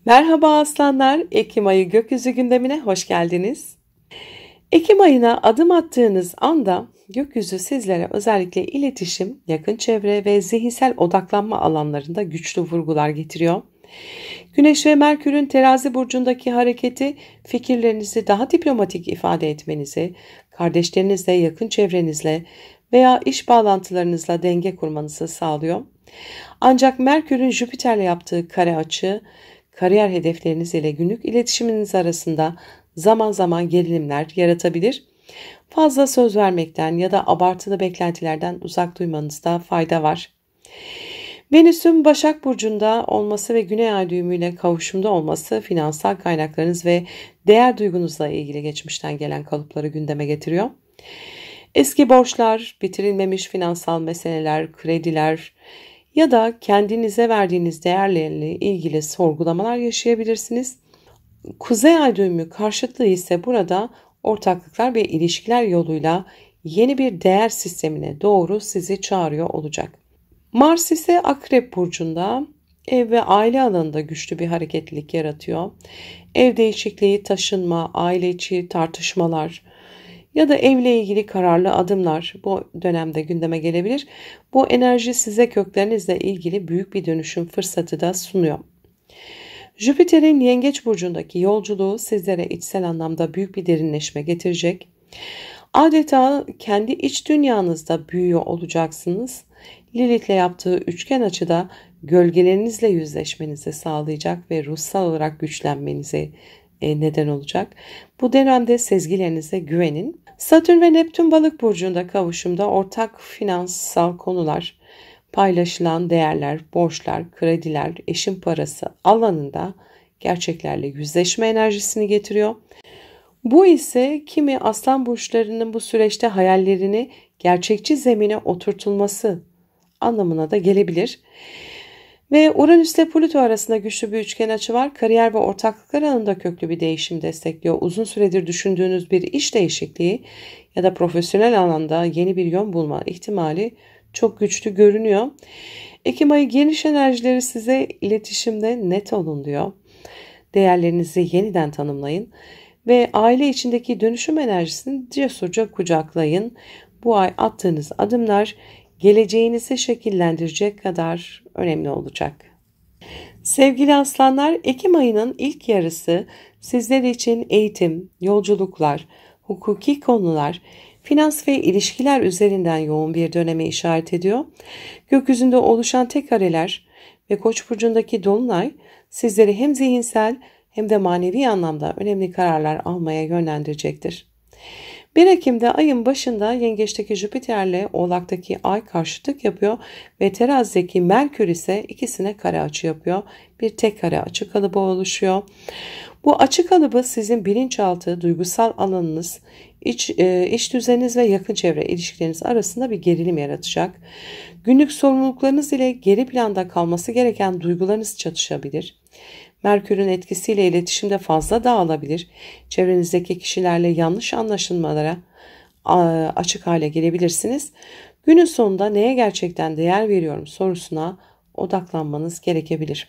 Merhaba aslanlar, Ekim ayı gökyüzü gündemine hoş geldiniz. Ekim ayına adım attığınız anda gökyüzü sizlere özellikle iletişim, yakın çevre ve zihinsel odaklanma alanlarında güçlü vurgular getiriyor. Güneş ve Merkür'ün Terazi burcundaki hareketi fikirlerinizi daha diplomatik ifade etmenizi, kardeşlerinizle, yakın çevrenizle veya iş bağlantılarınızla denge kurmanızı sağlıyor. Ancak Merkür'ün Jüpiter'le yaptığı kare açı, kariyer hedefleriniz ile günlük iletişiminiz arasında zaman zaman gerilimler yaratabilir. Fazla söz vermekten ya da abartılı beklentilerden uzak durmanızda fayda var. Venüs'ün Başak Burcu'nda olması ve Güney Ay düğümüyle kavuşumda olması finansal kaynaklarınız ve değer duygunuzla ilgili geçmişten gelen kalıpları gündeme getiriyor. Eski borçlar, bitirilmemiş finansal meseleler, krediler ya da kendinize verdiğiniz değerlerle ilgili sorgulamalar yaşayabilirsiniz. Kuzey Ay düğümü karşıtlığı ise burada ortaklıklar ve ilişkiler yoluyla yeni bir değer sistemine doğru sizi çağırıyor olacak. Mars ise Akrep Burcu'nda ev ve aile alanında güçlü bir hareketlilik yaratıyor. Ev değişikliği, taşınma, aile içi tartışmalar ya da evle ilgili kararlı adımlar bu dönemde gündeme gelebilir. Bu enerji size köklerinizle ilgili büyük bir dönüşüm fırsatı da sunuyor. Jüpiter'in Yengeç Burcu'ndaki yolculuğu sizlere içsel anlamda büyük bir derinleşme getirecek. Adeta kendi iç dünyanızda büyüyor olacaksınız. Lilith'le yaptığı üçgen açıda gölgelerinizle yüzleşmenizi sağlayacak ve ruhsal olarak güçlenmenize neden olacak. Bu dönemde sezgilerinize güvenin. Satürn ve Neptün Balık burcunda kavuşumda ortak finansal konular, paylaşılan değerler, borçlar, krediler, eşin parası alanında gerçeklerle yüzleşme enerjisini getiriyor. Bu ise kimi aslan burçlarının bu süreçte hayallerini gerçekçi zemine oturtulması anlamına da gelebilir. Ve Uranüs ile Plüto arasında güçlü bir üçgen açı var. Kariyer ve ortaklıklar alanında köklü bir değişim destekliyor. Uzun süredir düşündüğünüz bir iş değişikliği ya da profesyonel alanda yeni bir yön bulma ihtimali çok güçlü görünüyor. Ekim ayı geniş enerjileri size iletişimde net olun diyor. Değerlerinizi yeniden tanımlayın ve aile içindeki dönüşüm enerjisini cesurca kucaklayın. Bu ay attığınız adımlar geleceğinizi şekillendirecek kadar önemli olacak. Sevgili aslanlar, Ekim ayının ilk yarısı sizler için eğitim, yolculuklar, hukuki konular, finans ve ilişkiler üzerinden yoğun bir döneme işaret ediyor. Gökyüzünde oluşan tek kareler ve Koç burcundaki dolunay sizleri hem zihinsel hem de manevi anlamda önemli kararlar almaya yönlendirecektir. 1 Ekim'de ayın başında Yengeç'teki Jüpiter'le Oğlak'taki Ay karşıtlık yapıyor ve Terazi'deki Merkür ise ikisine kare açı yapıyor. Bir tek kare açı kalıbı oluşuyor. Bu açı kalıbı sizin bilinçaltı, duygusal alanınız, iç düzeniniz ve yakın çevre ilişkileriniz arasında bir gerilim yaratacak. Günlük sorumluluklarınız ile geri planda kalması gereken duygularınız çatışabilir. Merkür'ün etkisiyle iletişimde fazla dağılabilir. Çevrenizdeki kişilerle yanlış anlaşılmalara açık hale gelebilirsiniz. Günün sonunda neye gerçekten değer veriyorum sorusuna odaklanmanız gerekebilir.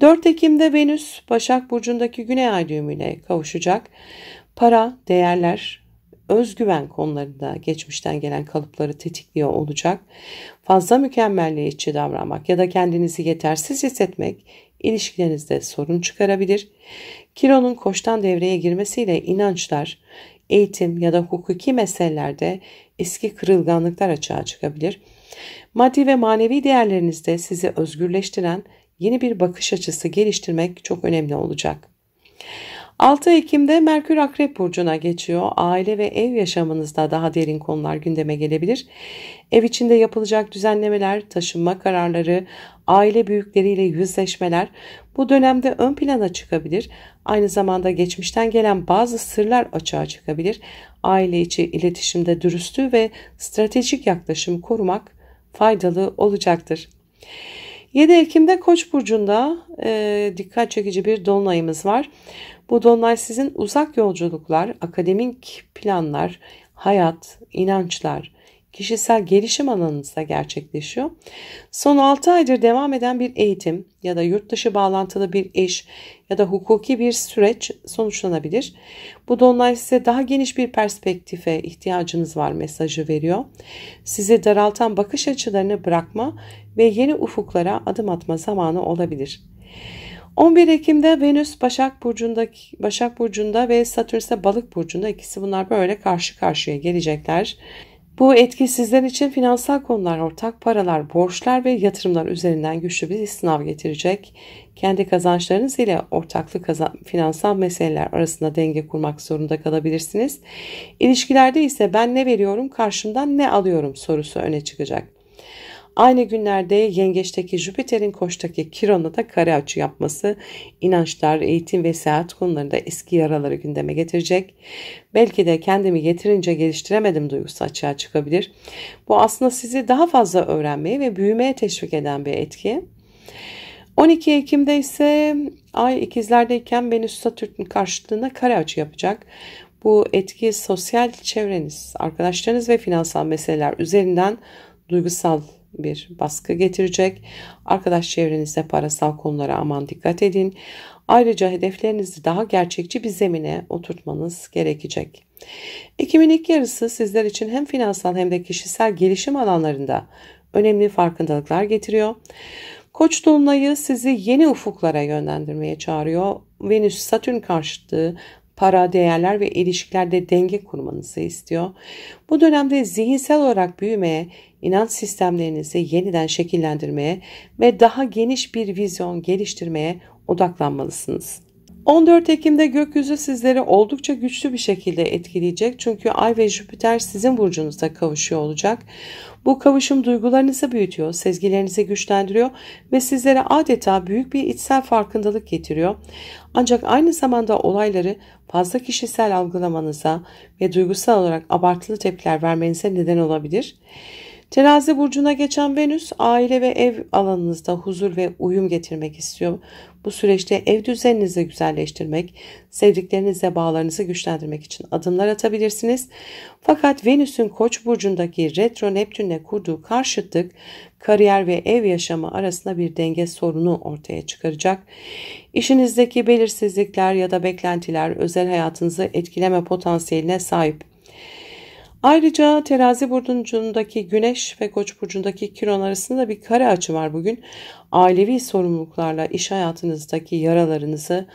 4 Ekim'de Venüs Başak Burcu'ndaki Güney Ay düğümüyle kavuşacak. Para, değerler, özgüven konularında geçmişten gelen kalıpları tetikliyor olacak. Fazla mükemmelliyetçi davranmak ya da kendinizi yetersiz hissetmek ilişkilerinizde sorun çıkarabilir. Kiron'un Koç'tan devreye girmesiyle inançlar, eğitim ya da hukuki meselelerde eski kırılganlıklar açığa çıkabilir. Maddi ve manevi değerlerinizde sizi özgürleştiren yeni bir bakış açısı geliştirmek çok önemli olacak. 6 Ekim'de Merkür Akrep Burcu'na geçiyor. Aile ve ev yaşamınızda daha derin konular gündeme gelebilir. Ev içinde yapılacak düzenlemeler, taşınma kararları, aile büyükleriyle yüzleşmeler bu dönemde ön plana çıkabilir. Aynı zamanda geçmişten gelen bazı sırlar açığa çıkabilir. Aile içi iletişimde dürüstlüğü ve stratejik yaklaşımı korumak faydalı olacaktır. 7 Ekim'de Koç burcunda dikkat çekici bir dolunayımız var. Bu dolunay sizin uzak yolculuklar, akademik planlar, hayat, inançlar, kişisel gelişim alanınızda gerçekleşiyor. Son 6 aydır devam eden bir eğitim ya da yurt dışı bağlantılı bir iş ya da hukuki bir süreç sonuçlanabilir. Bu dolunay size daha geniş bir perspektife ihtiyacınız var mesajı veriyor. Sizi daraltan bakış açılarını bırakma ve yeni ufuklara adım atma zamanı olabilir. 11 Ekim'de Venüs Başak Burcu'nda ve Satürn ise Balık Burcu'nda, ikisi bunlar böyle karşı karşıya gelecekler. Bu etki sizler için finansal konular, ortak paralar, borçlar ve yatırımlar üzerinden güçlü bir sınav getirecek. Kendi kazançlarınız ile finansal meseleler arasında denge kurmak zorunda kalabilirsiniz. İlişkilerde ise ben ne veriyorum, karşımdan ne alıyorum sorusu öne çıkacak. Aynı günlerde Yengeç'teki Jüpiter'in Koç'taki Kiron'la da kare açı yapması inançlar, eğitim ve seyahat konularında eski yaraları gündeme getirecek. Belki de kendimi yeterince geliştiremedim duygusu açığa çıkabilir. Bu aslında sizi daha fazla öğrenmeye ve büyümeye teşvik eden bir etki. 12 Ekim'de ise Ay ikizlerdeyken Venüs Satürn karşıtlığında kare açı yapacak. Bu etki sosyal çevreniz, arkadaşlarınız ve finansal meseleler üzerinden duygusal bir baskı getirecek. Arkadaş çevrenizde parasal konulara aman dikkat edin. Ayrıca hedeflerinizi daha gerçekçi bir zemine oturtmanız gerekecek. Ekim'in ilk yarısı sizler için hem finansal hem de kişisel gelişim alanlarında önemli farkındalıklar getiriyor. Koç dolunayı sizi yeni ufuklara yönlendirmeye çağırıyor. Venüs Satürn karşıtlığı para, değerler ve ilişkilerde denge kurmanızı istiyor. Bu dönemde zihinsel olarak büyümeye, inanç sistemlerinizi yeniden şekillendirmeye ve daha geniş bir vizyon geliştirmeye odaklanmalısınız. 14 Ekim'de gökyüzü sizleri oldukça güçlü bir şekilde etkileyecek. Çünkü Ay ve Jüpiter sizin burcunuzda kavuşuyor olacak. Bu kavuşum duygularınızı büyütüyor, sezgilerinizi güçlendiriyor ve sizlere adeta büyük bir içsel farkındalık getiriyor. Ancak aynı zamanda olayları fazla kişisel algılamanıza ve duygusal olarak abartılı tepkiler vermenize neden olabilir. Terazi burcuna geçen Venüs aile ve ev alanınızda huzur ve uyum getirmek istiyor. Bu süreçte ev düzeninizi güzelleştirmek, sevdiklerinizle bağlarınızı güçlendirmek için adımlar atabilirsiniz. Fakat Venüs'ün Koç burcundaki retro Neptün'le kurduğu karşıtlık kariyer ve ev yaşamı arasında bir denge sorunu ortaya çıkaracak. İşinizdeki belirsizlikler ya da beklentiler özel hayatınızı etkileme potansiyeline sahip. Ayrıca Terazi burcundaki Güneş ve Koç burcundaki Kiron arasında bir kare açı var bugün. Ailevi sorumluluklarla iş hayatınızdaki yaralarınızı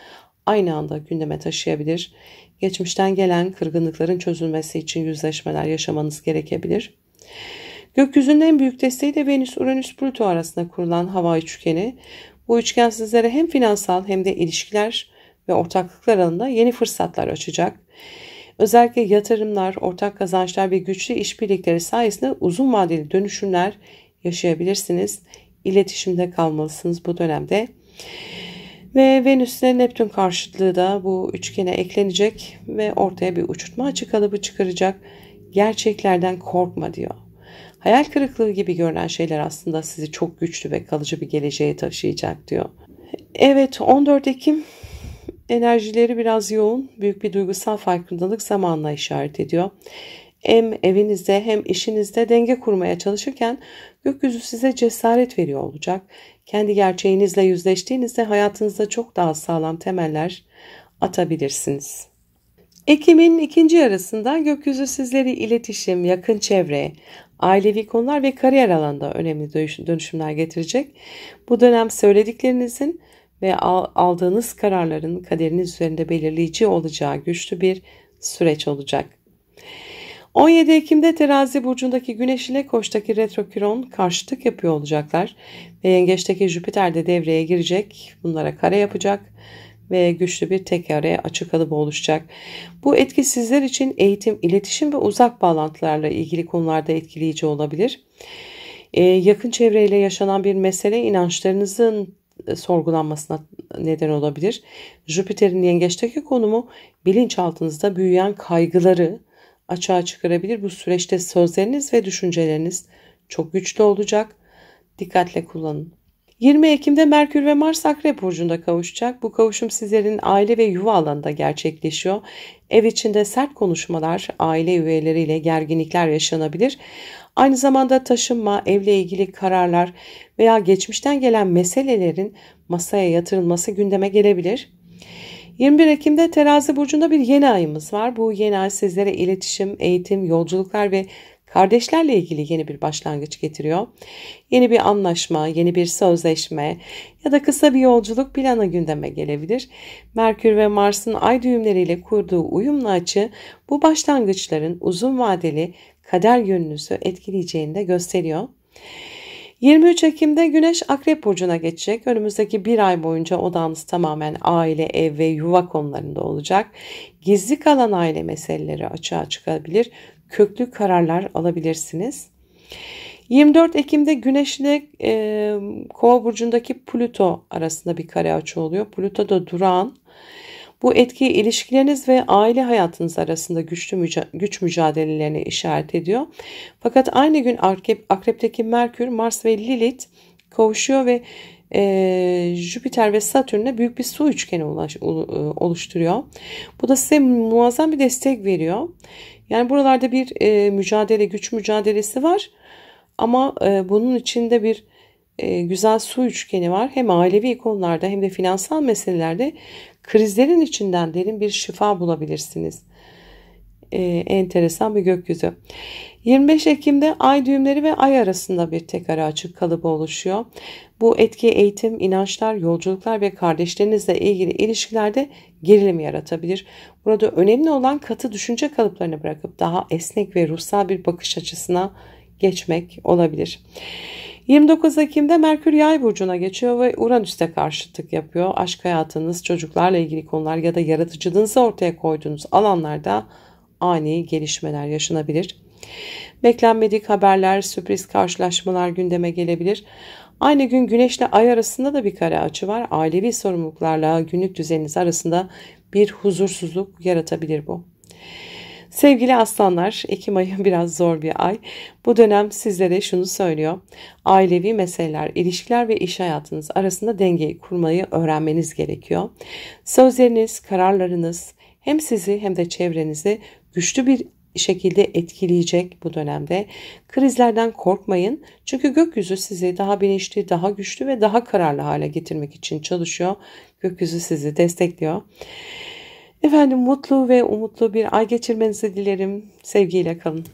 aynı anda gündeme taşıyabilir. Geçmişten gelen kırgınlıkların çözülmesi için yüzleşmeler yaşamanız gerekebilir. Gökyüzünün en büyük desteği de Venüs-Uranüs-Plüto arasında kurulan hava üçgeni. Bu üçgen sizlere hem finansal hem de ilişkiler ve ortaklıklar alanında yeni fırsatlar açacak. Özellikle yatırımlar, ortak kazançlar ve güçlü işbirlikleri sayesinde uzun vadeli dönüşümler yaşayabilirsiniz. İletişimde kalmalısınız bu dönemde. Ve Venüs ile Neptün karşıtlığı da bu üçgene eklenecek ve ortaya bir uçurtma açı kalıbı çıkaracak. Gerçeklerden korkma diyor. Hayal kırıklığı gibi görünen şeyler aslında sizi çok güçlü ve kalıcı bir geleceğe taşıyacak diyor. Evet, 14 Ekim enerjileri biraz yoğun, büyük bir duygusal farkındalık zamanına işaret ediyor. Hem evinizde hem işinizde denge kurmaya çalışırken gökyüzü size cesaret veriyor olacak. Kendi gerçeğinizle yüzleştiğinizde hayatınızda çok daha sağlam temeller atabilirsiniz. Ekim'in ikinci yarısında gökyüzü sizleri iletişim, yakın çevre, ailevi konular ve kariyer alanında önemli dönüşümler getirecek. Bu dönem söylediklerinizin ve aldığınız kararların kaderiniz üzerinde belirleyici olacağı güçlü bir süreç olacak. 17 Ekim'de Terazi burcundaki Güneş ile Koç'taki retro Kiron karşıtlık yapıyor olacaklar ve Yengeç'teki Jüpiter de devreye girecek. Bunlara kare yapacak ve güçlü bir tek araya açı kalıbı oluşacak. Bu etki sizler için eğitim, iletişim ve uzak bağlantılarla ilgili konularda etkileyici olabilir. Yakın çevreyle yaşanan bir mesele inançlarınızın sorgulanmasına neden olabilir. Jüpiter'in Yengeç'teki konumu bilinçaltınızda büyüyen kaygıları açığa çıkarabilir. Bu süreçte sözleriniz ve düşünceleriniz çok güçlü olacak. Dikkatle kullanın. 20 Ekim'de Merkür ve Mars Akrep burcunda kavuşacak. Bu kavuşum sizlerin aile ve yuva alanında gerçekleşiyor. Ev içinde sert konuşmalar, aile üyeleriyle gerginlikler yaşanabilir. Aynı zamanda taşınma, evle ilgili kararlar veya geçmişten gelen meselelerin masaya yatırılması gündeme gelebilir. 21 Ekim'de Terazi burcunda bir yeni ayımız var. Bu yeni ay sizlere iletişim, eğitim, yolculuklar ve kardeşlerle ilgili yeni bir başlangıç getiriyor. Yeni bir anlaşma, yeni bir sözleşme ya da kısa bir yolculuk planı gündeme gelebilir. Merkür ve Mars'ın ay düğümleriyle kurduğu uyumlu açı bu başlangıçların uzun vadeli kader yönünüzü etkileyeceğini de gösteriyor. 23 Ekim'de Güneş Akrep Burcu'na geçecek. Önümüzdeki bir ay boyunca odağınız tamamen aile, ev ve yuva konularında olacak. Gizli kalan aile meseleleri açığa çıkabilir. Köklü kararlar alabilirsiniz. 24 Ekim'de Güneş ile Kova burcundaki Plüto arasında bir kare açı oluyor. Plüto da durağan. Bu etki ilişkileriniz ve aile hayatınız arasında güç mücadelelerini işaret ediyor. Fakat aynı gün Akrep'teki Merkür, Mars ve Lilith kavuşuyor ve Jüpiter ve Satürn'le büyük bir su üçgeni oluşturuyor. Bu da size muazzam bir destek veriyor. Yani buralarda bir güç mücadelesi var. Ama bunun içinde bir güzel su üçgeni var. Hem ailevi konularda hem de finansal meselelerde krizlerin içinden derin bir şifa bulabilirsiniz. Enteresan bir gökyüzü. 25 Ekim'de ay düğümleri ve ay arasında bir tek ara açık kalıbı oluşuyor. Bu etki eğitim, inançlar, yolculuklar ve kardeşlerinizle ilgili ilişkilerde gerilim yaratabilir. Burada önemli olan katı düşünce kalıplarını bırakıp daha esnek ve ruhsal bir bakış açısına geçmek olabilir. 29 Ekim'de Merkür Yay burcuna geçiyor ve Uranüs'te karşıtlık yapıyor. Aşk hayatınız, çocuklarla ilgili konular ya da yaratıcılığınızı ortaya koyduğunuz alanlarda ani gelişmeler yaşanabilir. Beklenmedik haberler, sürpriz karşılaşmalar gündeme gelebilir. Aynı gün Güneş ile Ay arasında da bir kare açı var. Ailevi sorumluluklarla günlük düzeniniz arasında bir huzursuzluk yaratabilir bu. Sevgili aslanlar, Ekim ayı biraz zor bir ay. Bu dönem sizlere şunu söylüyor. Ailevi meseleler, ilişkiler ve iş hayatınız arasında dengeyi kurmayı öğrenmeniz gerekiyor. Sözleriniz, kararlarınız hem sizi hem de çevrenizi güçlü bir şekilde etkileyecek bu dönemde. Krizlerden korkmayın. Çünkü gökyüzü sizi daha bilinçli, daha güçlü ve daha kararlı hale getirmek için çalışıyor. Gökyüzü sizi destekliyor. Efendim mutlu ve umutlu bir ay geçirmenizi dilerim. Sevgiyle kalın.